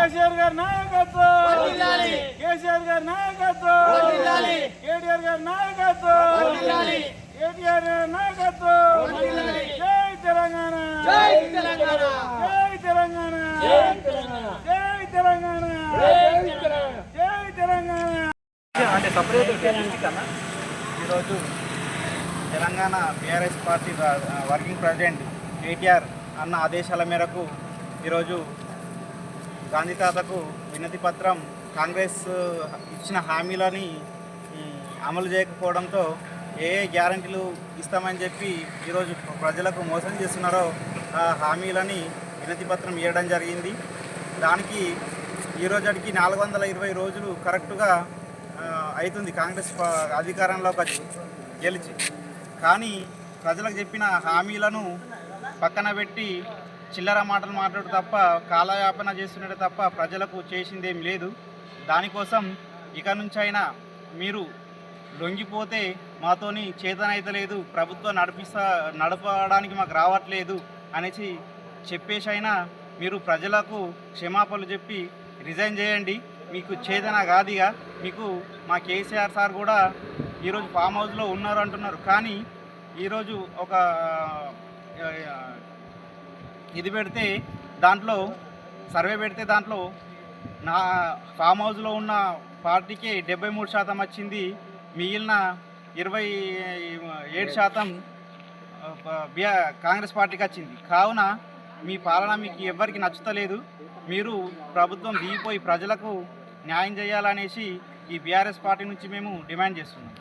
కేసీఆర్ గారి నాయకత్వం, కేసీఆర్ గారి నాయకత్వం, కేటీఆర్ గారి నాయకత్వం, కేటీఆర్ గారి నాయకత్వం. జై తెలంగాణ, జై తెలంగాణ, జై తెలంగాణ, జై తెలంగాణ, జై తెలంగాణ, జై తెలంగాణ. అంటే సపరేట్ కన్నా ఈరోజు Telangana BRS party working president KTR అన్న ఆదేశాల మేరకు ఈరోజు గాంధీ తాతకు వినతి పత్రం కాంగ్రెస్ ఇచ్చిన హామీలని అమలు చేయకపోవడంతో ఏ గ్యారంటీలు ఇస్తామని చెప్పి ఈరోజు ప్రజలకు మోసం చేస్తున్నారో ఆ హామీలని వినతి పత్రం ఇవ్వడం జరిగింది. దానికి ఈరోజుకి 420 రోజులు కరెక్టుగా అవుతుంది కాంగ్రెస్ అధికారంలోకి గెలిచి. కానీ ప్రజలకు చెప్పిన హామీలను పక్కన పెట్టి చిల్లర మాటలు మాట్లాడు తప్ప కాలయాపన చేస్తున్నట్టు తప్ప ప్రజలకు చేసిందేం లేదు. దానికోసం ఇక నుంచైనా మీరు లొంగిపోతే మాతోని చేతనైతలేదు, ప్రభుత్వం నడపడానికి మాకు రావట్లేదు అనేసి చెప్పేసైనా మీరు ప్రజలకు క్షమాపణలు చెప్పి రిజైన్ చేయండి. మీకు చేతన కాదిగా. మీకు మా కేసీఆర్ సార్ కూడా ఈరోజు ఫామ్ హౌస్లో ఉన్నారు అంటున్నారు. కానీ ఈరోజు ఒక ఇది పెడితే దాంట్లో సర్వే పెడితే దాంట్లో నా ఫామ్ హౌస్లో ఉన్న పార్టీకి 73% వచ్చింది. మిగిలిన 27% కాంగ్రెస్ పార్టీకి వచ్చింది. కావున మీ పాలన మీకు ఎవ్వరికి నచ్చుతలేదు. మీరు ప్రభుత్వం దిగిపోయి ప్రజలకు న్యాయం చేయాలనేసి ఈ బీఆర్ఎస్ పార్టీ నుంచి మేము డిమాండ్ చేస్తున్నాం.